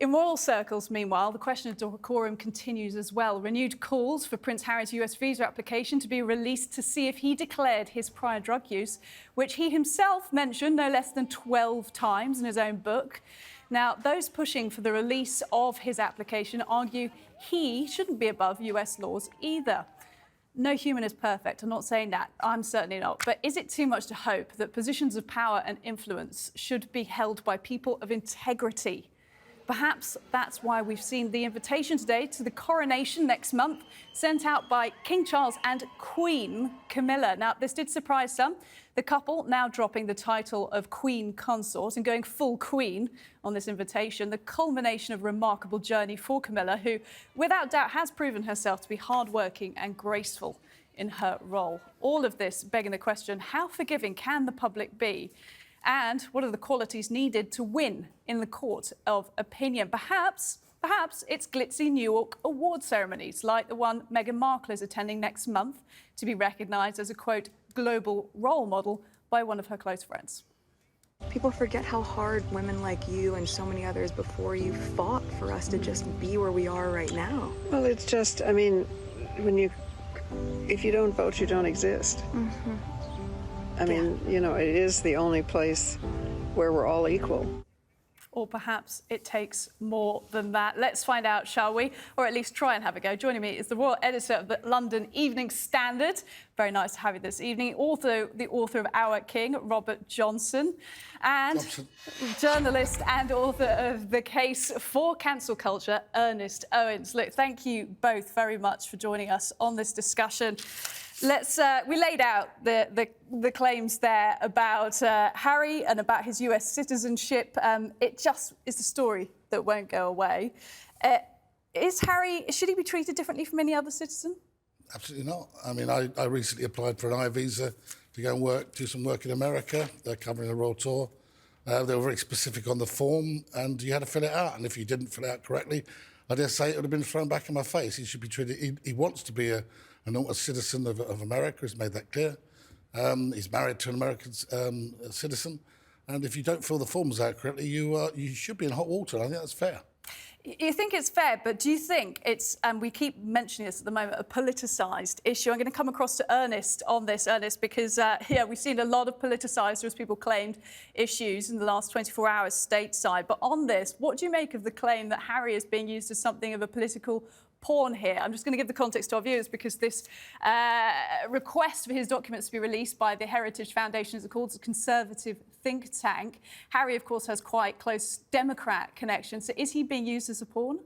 In royal circles, meanwhile, the question of decorum continues as well. Renewed calls for Prince Harry's US visa application to be released to see if he declared his prior drug use, which he himself mentioned no less than 12 times in his own book. Now, those pushing for the release of his application argue he shouldn't be above US laws either. No human is perfect. I'm not saying that. I'm certainly not. But is it too much to hope that positions of power and influence should be held by people of integrity? Perhaps that's why we've seen the invitation today to the coronation next month sent out by King Charles and Queen Camilla. Now, this did surprise some. The couple now dropping the title of Queen Consort and going full Queen on this invitation, the culmination of a remarkable journey for Camilla, who without doubt has proven herself to be hardworking and graceful in her role. All of this begging the question, how forgiving can the public be? And what are the qualities needed to win in the court of opinion? Perhaps it's glitzy New York award ceremonies like the one Meghan Markle is attending next month to be recognised as a, quote, global role model by one of her close friends. People forget how hard women like you and so many others before you fought for us to just be where we are right now. Well, it's just, I mean, if you don't vote, you don't exist. Mm-hmm. I mean, you know, it is the only place where we're all equal. Or perhaps it takes more than that. Let's find out, shall we? Or at least try and have a go. Joining me is the royal editor of the London Evening Standard. Very nice to have you this evening. Also, the author of Our King, Robert Johnson. And journalist and author of The Case for Cancel Culture, Ernest Owens. Look, thank you both very much for joining us on this discussion. We laid out the claims there about Harry and about his US citizenship. It just is a story that won't go away. Should he be treated differently from any other citizen? Absolutely not. I mean, I recently applied for an I visa to go and do some work in America. They're covering a royal tour. They were very specific on the form, and you had to fill it out. And if you didn't fill it out correctly, I dare say it would have been thrown back in my face. He should be treated. He wants to be a citizen of America. He's made that clear. He's married to an American citizen, and if you don't fill the forms out correctly, you should be in hot water. I think that's fair. You think it's fair, but do you think it's, and we keep mentioning this at the moment, a politicised issue? I'm going to come across to Ernest on this, Ernest, because, we've seen a lot of politicised, as people claimed, issues in the last 24 hours stateside. But on this, what do you make of the claim that Harry is being used as something of a political pawn here? I'm just going to give the context to our viewers because this request for his documents to be released by the Heritage Foundation, as it's called, is a conservative think tank. Harry, of course, has quite close Democrat connections. So is he being used as a pawn?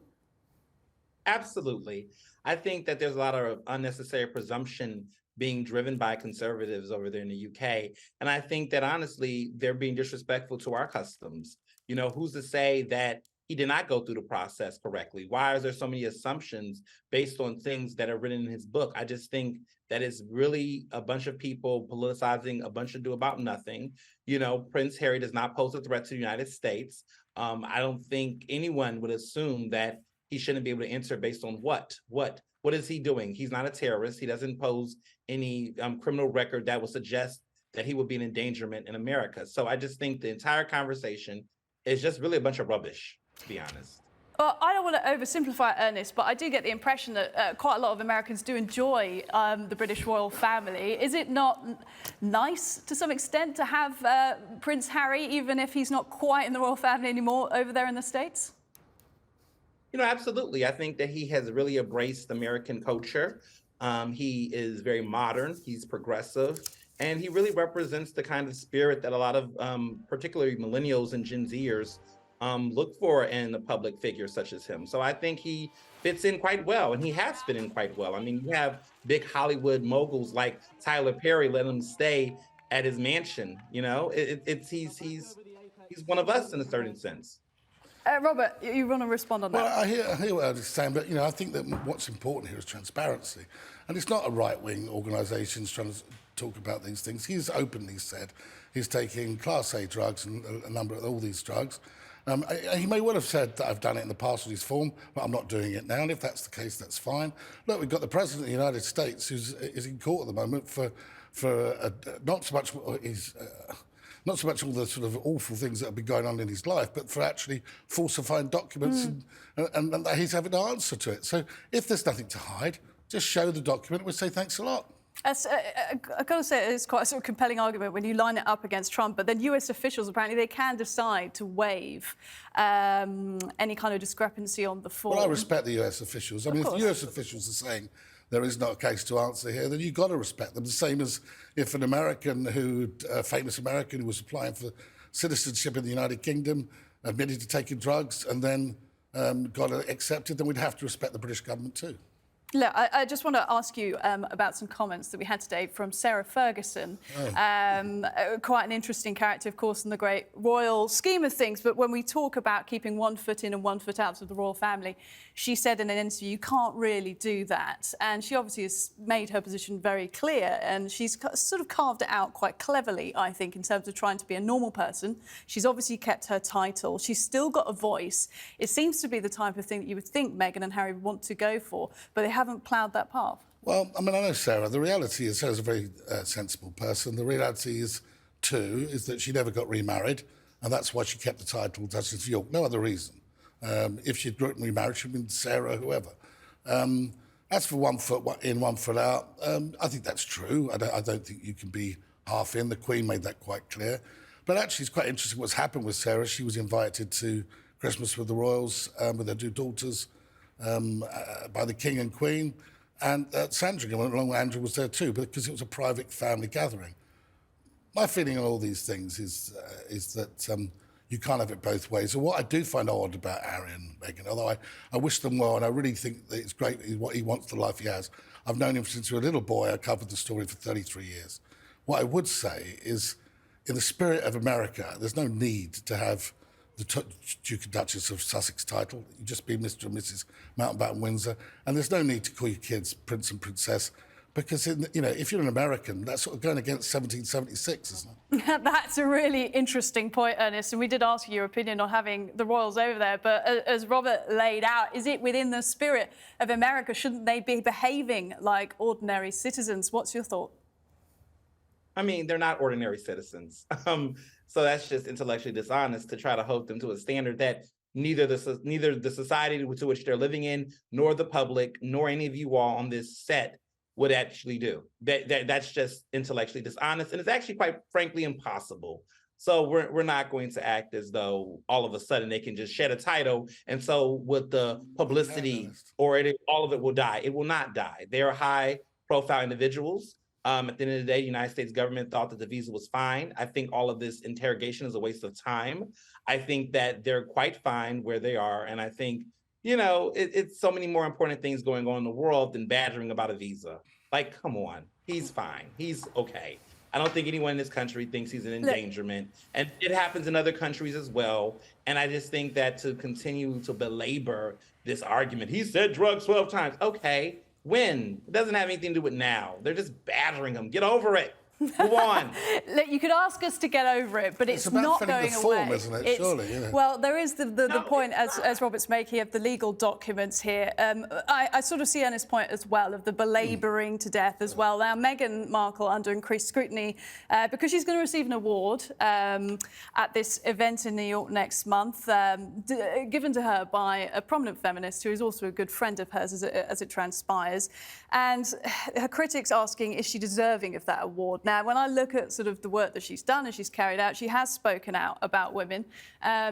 Absolutely. I think that there's a lot of unnecessary presumption being driven by conservatives over there in the UK. And I think that, honestly, they're being disrespectful to our customs. You know, who's to say that he did not go through the process correctly? Why is there so many assumptions based on things that are written in his book? I just think that it's really a bunch of people politicizing a bunch ado about nothing. You know, Prince Harry does not pose a threat to the United States. I don't think anyone would assume that he shouldn't be able to enter based on what is he doing? He's not a terrorist. He doesn't pose any criminal record that would suggest that he would be an endangerment in America. So I just think the entire conversation is just really a bunch of rubbish, to be honest. Well, I don't want to oversimplify it, Ernest, but I do get the impression that quite a lot of Americans do enjoy the British royal family. Is it not nice, to some extent, to have Prince Harry, even if he's not quite in the royal family anymore, over there in the States? You know, absolutely. I think that he has really embraced American culture. He is very modern. He's progressive. And he really represents the kind of spirit that a lot of particularly millennials and Gen Zers look for in a public figure such as him. So I think he fits in quite well, and he has fit in quite well. I mean, you have big Hollywood moguls like Tyler Perry let him stay at his mansion. You know, he's one of us in a certain sense. Robert, you want to respond on that? Well, I hear what Ernest is saying, but I think that what's important here is transparency, and it's not a right-wing organisation trying to talk about these things. He's openly said he's taking Class A drugs and a number of all these drugs. He may well have said that I've done it in the past with his form, but I'm not doing it now. And if that's the case, that's fine. Look, we've got the President of the United States who is in court at the moment for not so much his not so much all the sort of awful things that have been going on in his life, but for actually falsifying documents and he's having to answer to it. So if there's nothing to hide, just show the document. We'll say thanks a lot. I've got to say, it's quite a sort of compelling argument when you line it up against Trump, but then US officials, apparently, they can decide to waive any kind of discrepancy on the form. Well, I respect the US officials. I mean, if the US officials are saying there is not a case to answer here, then you've got to respect them. The same as if an American a famous American who was applying for citizenship in the United Kingdom, admitted to taking drugs and then got accepted, then we'd have to respect the British government too. Look, I just want to ask you about some comments that we had today from Sarah Ferguson. Quite an interesting character, of course, in the great royal scheme of things. But when we talk about keeping one foot in and one foot out of the royal family, she said in an interview, you can't really do that. And she obviously has made her position very clear. And she's sort of carved it out quite cleverly, I think, in terms of trying to be a normal person. She's obviously kept her title. She's still got a voice. It seems to be the type of thing that you would think Meghan and Harry would want to go for, but they haven't ploughed that path. Well, I mean, I know Sarah. The reality is Sarah's a very sensible person. The reality is, too, is that she never got remarried, and that's why she kept the title Duchess of York. No other reason. If she'd gotten remarried, she'd been Sarah, whoever. As for 1 foot in, 1 foot out, I think that's true. I don't think you can be half in. The Queen made that quite clear. But actually, it's quite interesting what's happened with Sarah. She was invited to Christmas with the royals, with her 2 daughters, by the King and Queen. And Sandringham, along with Andrew, was there too, because it was a private family gathering. My feeling on all these things is that you can't have it both ways. And what I do find odd about Harry and Meghan, although I wish them well, and I really think that it's great what he wants, the life he has. I've known him since he was a little boy. I covered the story for 33 years. What I would say is, in the spirit of America, there's no need to have the Duke and Duchess of Sussex title. You just be Mr. and Mrs. Mountbatten Windsor. And there's no need to call your kids Prince and Princess, because, if you're an American, that's sort of going against 1776, isn't it? That's a really interesting point, Ernest, and we did ask you your opinion on having the royals over there, but as Robert laid out, is it within the spirit of America? Shouldn't they be behaving like ordinary citizens? What's your thought? I mean, they're not ordinary citizens. So that's just intellectually dishonest to try to hold them to a standard that neither the society to which they're living in, nor the public, nor any of you all on this set would actually do. That's just intellectually dishonest, and it's actually, quite frankly, impossible. So we're not going to act as though all of a sudden they can just shed a title, and so with the publicity all of it will die. It will not die. They are high-profile individuals. At the end of the day, the United States government thought that the visa was fine. I think all of this interrogation is a waste of time. I think that they're quite fine where they are. And I think, it's so many more important things going on in the world than badgering about a visa. Like, come on, he's fine. He's okay. I don't think anyone in this country thinks he's an endangerment. And it happens in other countries as well. And I just think that to continue to belabor this argument, he said drugs 12 times. Okay. When? It doesn't have anything to do with now. They're just battering him. Get over it. Move on. Look, you could ask us to get over it, but it's not going the form, away. Isn't it? Surely, Well, there is the point, as Robert's making, of the legal documents here. I sort of see Ernest's point as well, of the belabouring to death as well. Now, Meghan Markle under increased scrutiny because she's going to receive an award at this event in New York next month, given to her by a prominent feminist who is also a good friend of hers, as it transpires. And her critics asking, is she deserving of that award? Now, when I look at sort of the work that she's done and she's carried out, she has spoken out about women.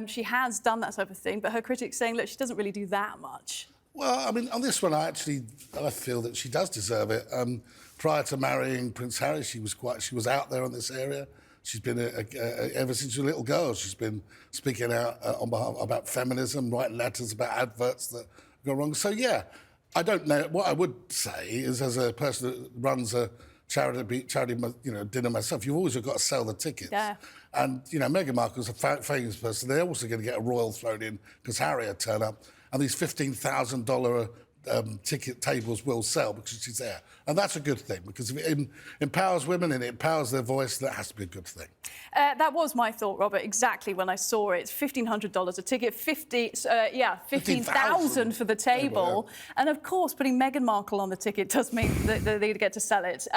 She has done that type of thing, but her critics saying, look, she doesn't really do that much. Well, I mean, on this one, I feel that she does deserve it. Prior to marrying Prince Harry, she was out there on this area. She's been, ever since she was a little girl, she's been speaking out about feminism, writing letters about adverts that go wrong. So, yeah, I don't know. What I would say is, as a person that runs a charity dinner myself, you've always got to sell the tickets. Yeah. And, Meghan Markle's a famous person. They're also going to get a royal thrown in because Harry had turned up. And these $15,000 ticket tables will sell because she's there. And that's a good thing, because if it empowers women and it empowers their voice, that has to be a good thing. That was my thought, Robert, exactly when I saw it. $1,500 a ticket, 15,000 for the table. And of course, putting Meghan Markle on the ticket does mean that they get to sell it.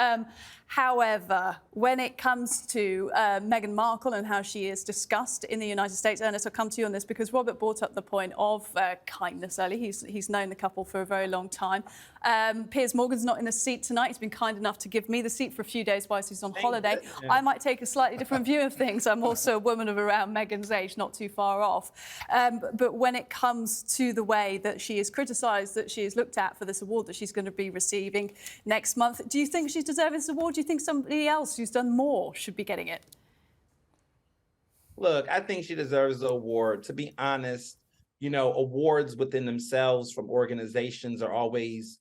However, when it comes to Meghan Markle and how she is discussed in the United States, Ernest, I'll come to you on this because Robert brought up the point of kindness early. He's known the couple for a very long time. Piers Morgan's not in the seat tonight. He's been kind enough to give me the seat for a few days whilst he's on holiday. Yeah. I might take a slightly different view of things. I'm also a woman of around Meghan's age, not too far off. But when it comes to the way that she is criticised, that she is looked at for this award that she's going to be receiving next month, do you think she's deserving this award? Do you think somebody else who's done more should be getting it? Look, I think she deserves the award. To be honest, you know, awards within themselves from organizations are always,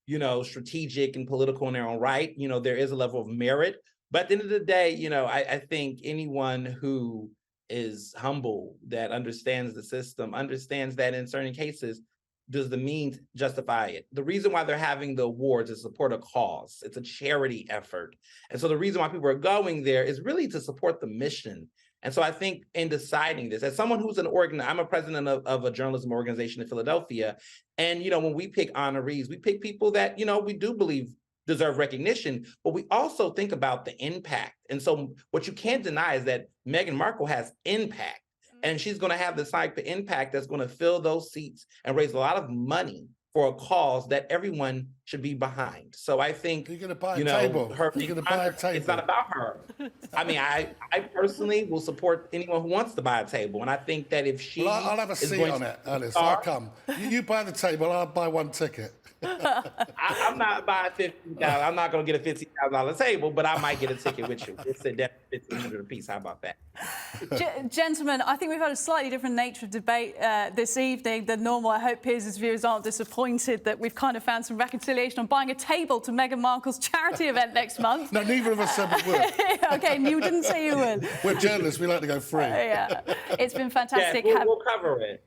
you know, strategic and political in their own right. You know, there is a level of merit. But at the end of the day, you know, I think anyone who is humble, that understands the system, understands that in certain cases, does the means justify it? The reason why they're having the awards is to support a cause. It's a charity effort. And so the reason why people are going there is really to support the mission. And so I think in deciding this, as someone who's I'm a president of a journalism organization in Philadelphia. And, you know, when we pick honorees, we pick people that, you know, we do believe deserve recognition, but we also think about the impact. And so what you can't deny is that Meghan Markle has impact. And she's going to have the type of impact that's going to fill those seats and raise a lot of money for a cause that everyone should be behind. So I think, You're going to buy a you know, table. her You're going to buy a table. it's not about her. I mean, I personally will support anyone who wants to buy a table. And I think that if she Well, I'll have a is seat going on to it, Alice. star- I'll come. You buy the table, I'll buy one ticket. I'm not buying $50,000. I'm not going to get a $50,000 table, but I might get a ticket with you. It's a $1,500 a piece. How about that? Gentlemen, I think we've had a slightly different nature of debate this evening than normal. I hope Piers' viewers aren't disappointed that we've kind of found some reconciliation on buying a table to Meghan Markle's charity event next month. No, neither of us said we would. OK, you didn't say you would. We're journalists. We like to go free. Yeah, it's been Yeah, fantastic. we'll cover it.